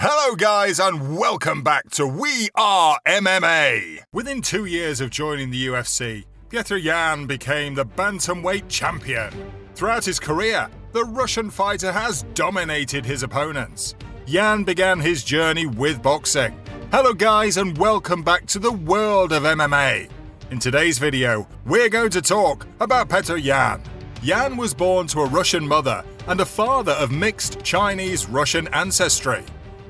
Hello guys and welcome back to We Are MMA! Within 2 years of joining the UFC, Petr Yan became the bantamweight champion. Throughout his career, the Russian fighter has dominated his opponents. Yan began his journey with boxing. Hello guys and welcome back to the world of MMA. In today's video, we're going to talk about Petr Yan. Yan was born to a Russian mother and a father of mixed Chinese-Russian ancestry.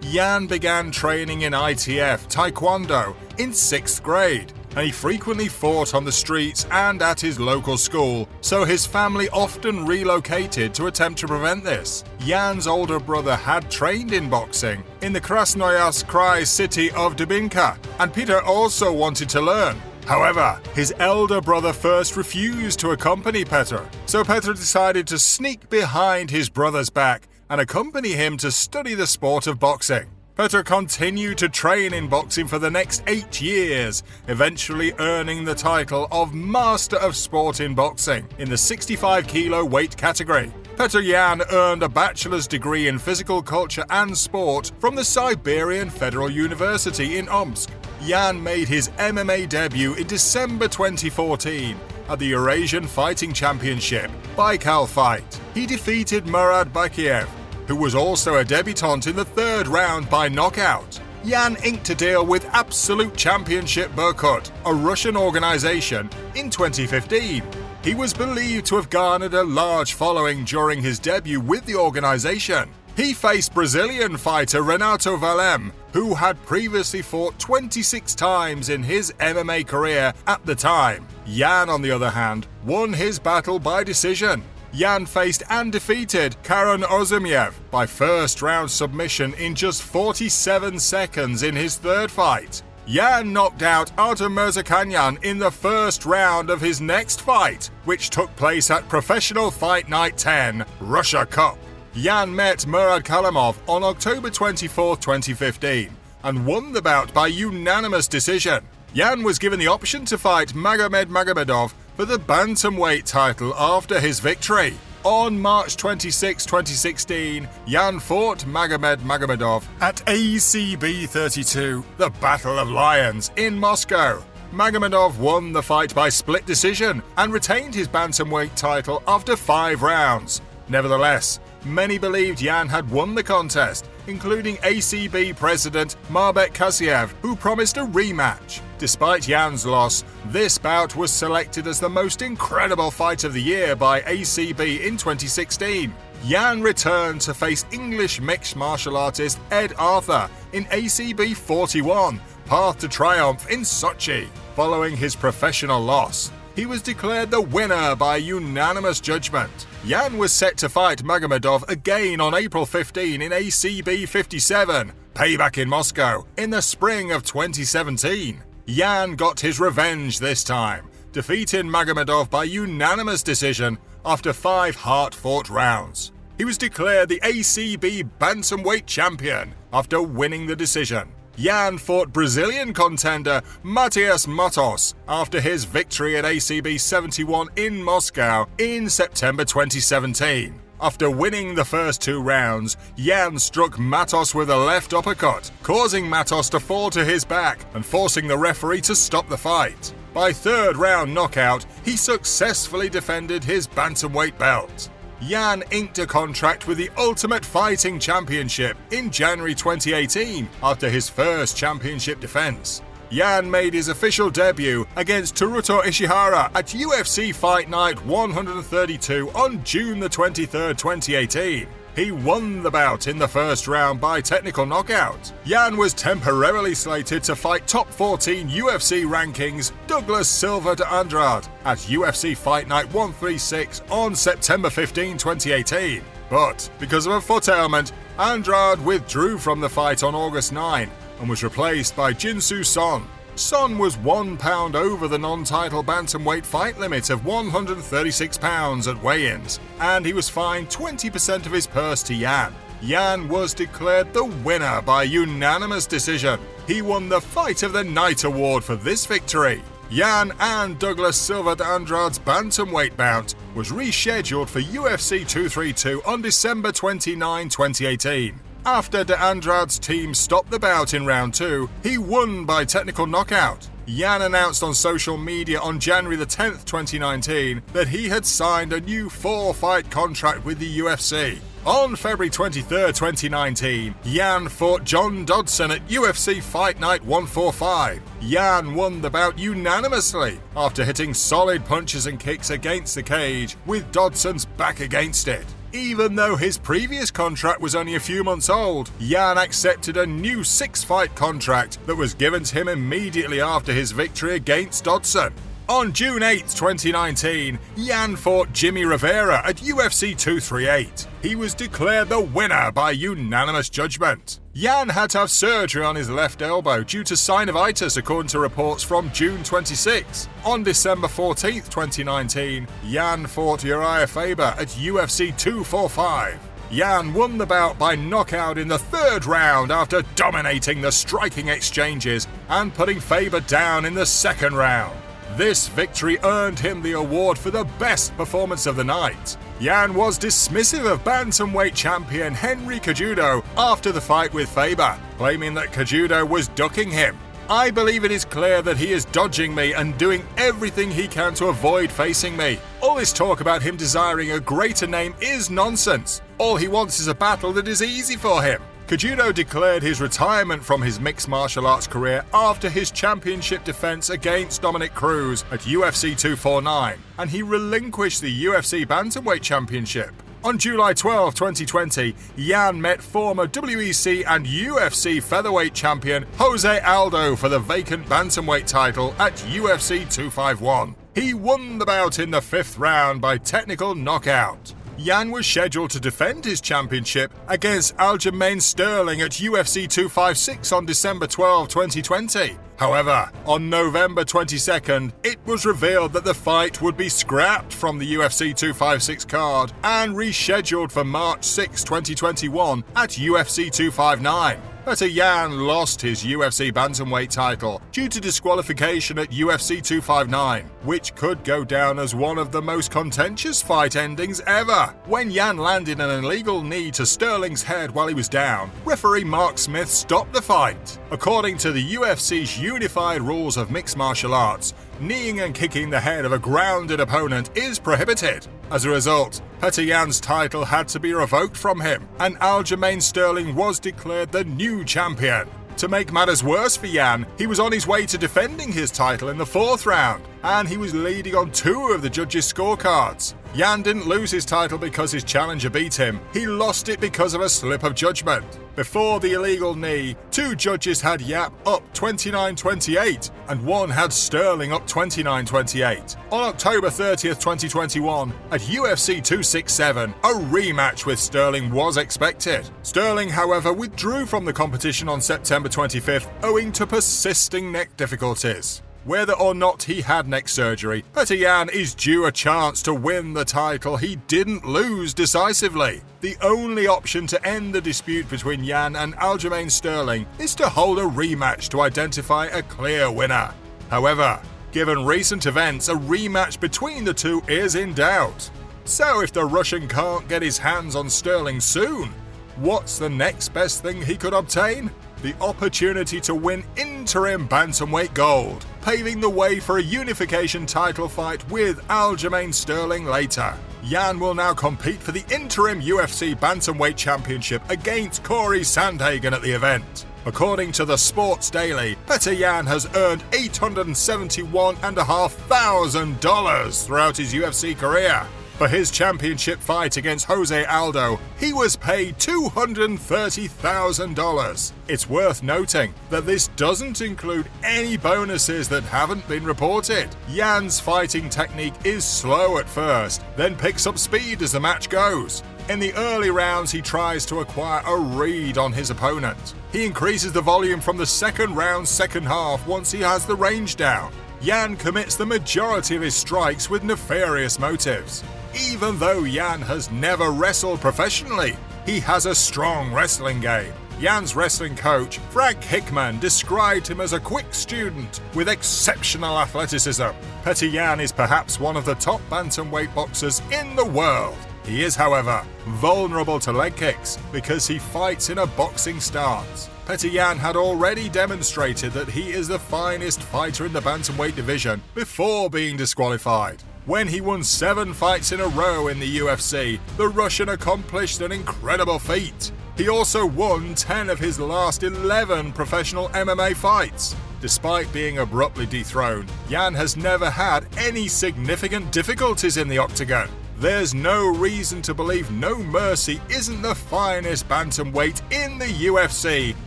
Yan began training in ITF Taekwondo in 6th grade, and he frequently fought on the streets and at his local school, so his family often relocated to attempt to prevent this. Yan's older brother had trained in boxing in the Krasnoyarsk Krai city of Dubinka, and Peter also wanted to learn. However, his elder brother first refused to accompany Petr, so Petr decided to sneak behind his brother's back and accompany him to study the sport of boxing. Petr continued to train in boxing for the next 8 years, eventually earning the title of Master of Sport in Boxing in the 65 kilo weight category. Petr Yan earned a bachelor's degree in physical culture and sport from the Siberian Federal University in Omsk. Yan made his MMA debut in December 2014 at the Eurasian Fighting Championship Baikal fight. He defeated Murad Bakiev, who was also a debutant in the 3rd round by knockout. Yan inked a deal with Absolute Championship Berkut, a Russian organization, in 2015. He was believed to have garnered a large following during his debut with the organization. He faced Brazilian fighter Renato Valem, who had previously fought 26 times in his MMA career at the time. Yan, on the other hand, won his battle by decision. Yan faced and defeated Karan Ozimiev by first-round submission in just 47 seconds in his 3rd fight. Yan knocked out Artem Mirzakanyan in the 1st round of his next fight, which took place at Professional Fight Night 10, Russia Cup. Yan met Murad Kalamov on October 24, 2015, and won the bout by unanimous decision. Yan was given the option to fight Magomed Magomedov for the bantamweight title after his victory. On March 26, 2016, Yan fought Magomed Magomedov at ACB 32, the Battle of Lions, in Moscow. Magomedov won the fight by split decision and retained his bantamweight title after 5 rounds. Nevertheless, many believed Yan had won the contest, including ACB president Marbek Kasiev, who promised a rematch. Despite Yan's loss, this bout was selected as the most incredible fight of the year by ACB in 2016. Yan returned to face English mixed martial artist Ed Arthur in ACB 41, Path to Triumph in Sochi. Following his professional loss, he was declared the winner by unanimous judgment. Yan was set to fight Magomedov again on April 15 in ACB 57, Payback in Moscow, in the spring of 2017. Yan got his revenge this time, defeating Magomedov by unanimous decision after 5 hard-fought rounds. He was declared the ACB bantamweight champion after winning the decision. Yan fought Brazilian contender Matias Matos after his victory at ACB 71 in Moscow in September 2017. After winning the first 2 rounds, Yan struck Matos with a left uppercut, causing Matos to fall to his back and forcing the referee to stop the fight. By 3rd round knockout, he successfully defended his bantamweight belt. Yan inked a contract with the Ultimate Fighting Championship in January 2018 after his first championship defense. Yan made his official debut against Teruto Ishihara at UFC Fight Night 132 on June 23, 2018. He won the bout in the 1st round by technical knockout. Yan was temporarily slated to fight top 14 UFC rankings Douglas Silva de Andrade at UFC Fight Night 136 on September 15, 2018. But because of a foot ailment, Andrade withdrew from the fight on August 9 and was replaced by Jinsu Son. Son was 1 pound over the non-title bantamweight fight limit of 136 pounds at weigh-ins, and he was fined 20% of his purse to Yan. Yan was declared the winner by unanimous decision. He won the Fight of the Night award for this victory. Yan and Douglas Silva de Andrade's bantamweight bout was rescheduled for UFC 232 on December 29, 2018. After De Andrade's team stopped the bout in round 2, he won by technical knockout. Yan announced on social media on January the 10th, 2019 that he had signed a new 4-fight contract with the UFC. On February 23, 2019, Yan fought John Dodson at UFC Fight Night 145. Yan won the bout unanimously after hitting solid punches and kicks against the cage, with Dodson's back against it. Even though his previous contract was only a few months old, Yan accepted a new 6-fight contract that was given to him immediately after his victory against Dodson. On June 8, 2019, Yan fought Jimmy Rivera at UFC 238. He was declared the winner by unanimous judgment. Yan had to have surgery on his left elbow due to synovitis, according to reports from June 26. On December 14, 2019, Yan fought Uriah Faber at UFC 245. Yan won the bout by knockout in the 3rd round after dominating the striking exchanges and putting Faber down in the 2nd round. This victory earned him the award for the best performance of the night. Yan was dismissive of bantamweight champion Henry Cejudo after the fight with Faber, claiming that Cejudo was ducking him. "I believe it is clear that he is dodging me and doing everything he can to avoid facing me. All this talk about him desiring a greater name is nonsense. All he wants is a battle that is easy for him." Cejudo declared his retirement from his mixed martial arts career after his championship defense against Dominic Cruz at UFC 249, and he relinquished the UFC Bantamweight Championship. On July 12, 2020, Yan met former WEC and UFC featherweight champion Jose Aldo for the vacant bantamweight title at UFC 251. He won the bout in the 5th round by technical knockout. Yan was scheduled to defend his championship against Aljamain Sterling at UFC 256 on December 12, 2020. However, on November 22nd, it was revealed that the fight would be scrapped from the UFC 256 card and rescheduled for March 6, 2021 at UFC 259. Petr Yan lost his UFC bantamweight title due to disqualification at UFC 259, which could go down as one of the most contentious fight endings ever. When Yan landed an illegal knee to Sterling's head while he was down, referee Mark Smith stopped the fight. According to the UFC's unified rules of mixed martial arts, kneeing and kicking the head of a grounded opponent is prohibited. As a result, Petr Yan's title had to be revoked from him, and Aljamain Sterling was declared the new champion. To make matters worse for Yan, he was on his way to defending his title in the 4th round, and he was leading on 2 of the judges' scorecards. Yan didn't lose his title because his challenger beat him, he lost it because of a slip of judgment. Before the illegal knee, 2 judges had Yap up 29-28, and 1 had Sterling up 29-28. On October 30th, 2021, at UFC 267, a rematch with Sterling was expected. Sterling, however, withdrew from the competition on September 25th owing to persisting neck difficulties. Whether or not he had neck surgery, Petr Yan is due a chance to win the title he didn't lose decisively. The only option to end the dispute between Yan and Aljamain Sterling is to hold a rematch to identify a clear winner. However, given recent events, a rematch between the two is in doubt. So if the Russian can't get his hands on Sterling soon, what's the next best thing he could obtain? The opportunity to win interim bantamweight gold, paving the way for a unification title fight with Aljamain Sterling later. Yan will now compete for the interim UFC bantamweight championship against Corey Sandhagen at the event. According to the Sports Daily, Petr Yan has earned $871,500 throughout his UFC career. For his championship fight against Jose Aldo, he was paid $230,000. It's worth noting that this doesn't include any bonuses that haven't been reported. Yan's fighting technique is slow at first, then picks up speed as the match goes. In the early rounds, he tries to acquire a read on his opponent. He increases the volume from the 2nd round's second half once he has the range down. Yan commits the majority of his strikes with nefarious motives. Even though Yan has never wrestled professionally, he has a strong wrestling game. Yan's wrestling coach, Frank Hickman, described him as a quick student with exceptional athleticism. Petr Yan is perhaps one of the top bantamweight boxers in the world. He is, however, vulnerable to leg kicks because he fights in a boxing stance. Petr Yan had already demonstrated that he is the finest fighter in the bantamweight division before being disqualified. When he won 7 fights in a row in the UFC, the Russian accomplished an incredible feat. He also won 10 of his last 11 professional MMA fights. Despite being abruptly dethroned, Yan has never had any significant difficulties in the octagon. There's no reason to believe No Mercy isn't the finest bantamweight in the UFC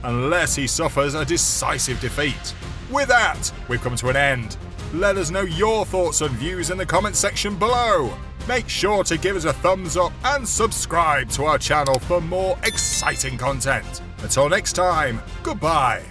unless he suffers a decisive defeat. With that, we've come to an end. Let us know your thoughts and views in the comment section below. Make sure to give us a thumbs up and subscribe to our channel for more exciting content. Until next time, goodbye.